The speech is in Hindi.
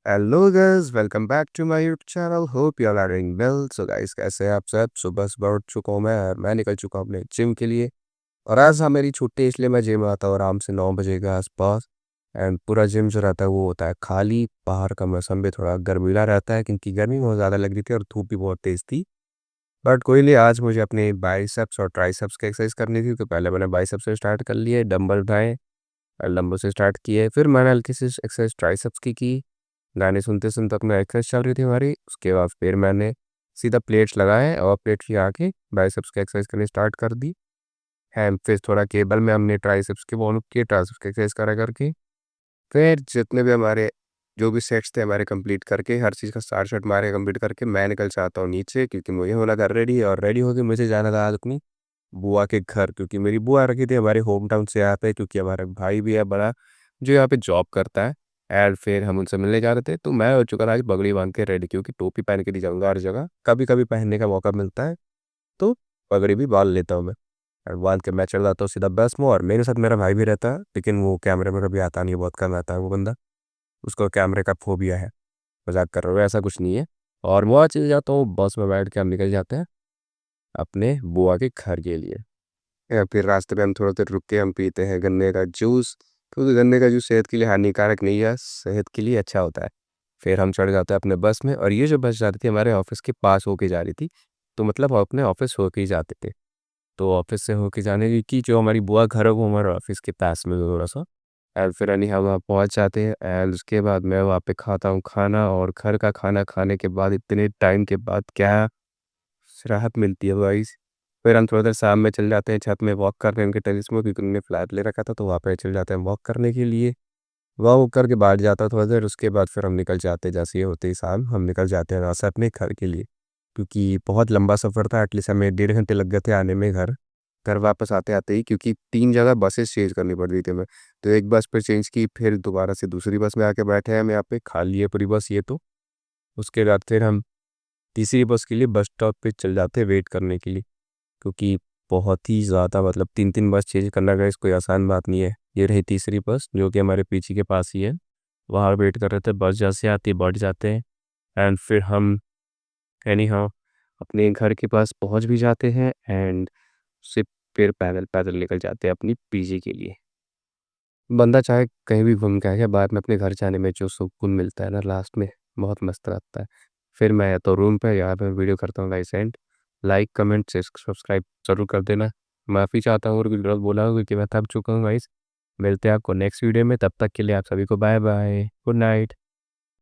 Hello guys, welcome back to my YouTube channel. Hope you are doing well. So guys, कैसे हैं आप सब? सुबह सुबह उठ चुका हूँ मैं और मैं निकल चुका हूँ अपने जिम के लिए। और आज मेरी छुट्टी है, इसलिए मैं जिम आता हूँ आराम से 9 बजे के आसपास। एंड पूरा जिम जो रहता है वो होता है खाली। बाहर का मौसम भी थोड़ा गर्मीला रहता है क्योंकि गर्मी बहुत ज़्यादा लग रही थी और धूप भी बहुत तेज़ थी। बट कोई नहीं, आज मुझे अपने बाइसेप्स और ट्राइसेप्स की एक्सरसाइज करनी थी, तो पहले मैंने बाइसेप्स से स्टार्ट कर लिए, डंबल उठाए और डंबल से स्टार्ट किए। फिर मैंने हल्की सी एक्सरसाइज ट्राइसेप्स की। गाने सुनते-सुनते अपना एक्सरसाइज चल रही थी हमारी। उसके बाद फिर मैंने सीधा प्लेट्स लगाए और प्लेट्स लगा के बाइसेप्स की एक्सरसाइज करनी स्टार्ट कर दी। एंड फिर थोड़ा केबल में हमने ट्राइसेप्स की वार्म अप किए, ट्राइसेप्स की एक्सरसाइज करा करके। फिर जितने भी हमारे जो भी सेट्स थे हमारे कंप्लीट करके, हर चीज़ का सार सेट मारे कंप्लीट करके मैं निकल जाता हूँ नीचे, क्योंकि मुझे होना था रेडी। और रेडी होके मुझे जाना था आज अपनी बुआ के घर, क्योंकि मेरी बुआ रखी थी हमारे होम टाउन से यहाँ पे, क्योंकि हमारा भाई भी है बड़ा जो यहाँ पे जॉब करता है। एंड फिर हम उनसे मिलने जा रहे थे, तो मैं हो चुका था आज पगड़ी बांध के रेडी, क्योंकि टोपी पहन के नहीं जाऊँगा हर जगह, कभी-कभी पहनने का मौका मिलता है, तो पगड़ी भी बांध लेता हूँ मैं। और बांध के मैं चल जाता हूँ सीधा बस में। और मेरे साथ मेरा भाई भी रहता है, लेकिन वो कैमरे में कभी आता नहीं है, बहुत कम आता है वो बंदा। उसको कैमरे का फ़ोबिया है। मज़ाक कर रहा हूँ, ऐसा कुछ नहीं है। और मैं चले जाता हूँ, बस में बैठ के हम निकल जाते हैं अपने बुआ के घर के लिए। या फिर रास्ते में हम थोड़ा देर रुक के हम पीते हैं गन्ने का जूस, क्योंकि गन्ने का जूस सेहत के लिए हानिकारक नहीं है, सेहत के लिए अच्छा होता है। फिर हम चढ़ जाते हैं अपने बस में, और ये जो बस जा रही थी हमारे ऑफिस के पास होके जा रही थी, तो मतलब हम अपने ऑफिस होके ही जाते थे। तो ऑफिस से होके जाने की जो हमारी बुआ घर है वो हमारे ऑफिस के पास में थोड़ा सा। एंड फिर यानी हम वहाँ पहुँच जाते हैं, एंड उसके बाद मैं वहाँ पे खाता हूँ खाना। और घर का खाना खाने के बाद इतने टाइम के बाद क्या राहत मिलती है भाई। फिर हम थोड़ा देर शाम में चल जाते हैं छत में वॉक करने, उनके टेरेस में, क्योंकि उन्होंने फ्लैट ले रखा था, तो वहाँ पे चल जाते हैं वॉक करने के लिए। वॉक करके बाहर जाता थोड़ा देर, उसके बाद फिर हम निकल जाते हैं, जैसे ये होते ही शाम हम निकल जाते हैं वहाँ से अपने घर के लिए, क्योंकि बहुत लंबा सफ़र था। एटलीस्ट हमें 1.5 घंटे लग गए थे आने में घर वापस आते आते ही, क्योंकि 3 जगह बसेस चेंज करनी पड़ रही थी हमें। तो एक बस पे चेंज की, फिर दोबारा से दूसरी बस में आके बैठे हैं हम यहाँ पे, खाली है पूरी बस ये तो। उसके बाद फिर हम तीसरी बस के लिए बस स्टॉप पे चल जाते हैं वेट करने के लिए, क्योंकि बहुत ही ज़्यादा मतलब 3-3 बस चेंज करना गाइस कोई आसान बात नहीं है। ये रही तीसरी बस जो कि हमारे पीछे के पास ही है, वहाँ वेट कर रहे थे। बस जैसे आती है बढ़ जाते हैं, एंड फिर हम एनी हाँ अपने घर के पास पहुँच भी जाते हैं। एंड से फिर पैदल पैदल निकल जाते हैं अपनी पीजी के लिए। बंदा चाहे कहीं भी घूम के आए, बाद में अपने घर जाने में जो सुकून मिलता है ना लास्ट में, बहुत मस्त लगता है। फिर मैं या तो रूम पे या फिर वीडियो करता हूँ गाइस एंड लाइक कमेंट से सब्सक्राइब ज़रूर कर देना। माफ़ी चाहता हूँ और कुछ गलत बोला हो, क्योंकि मैं थक चुका हूँ गाइस। मिलते हैं आपको नेक्स्ट वीडियो में, तब तक के लिए आप सभी को बाय बाय, गुड नाइट।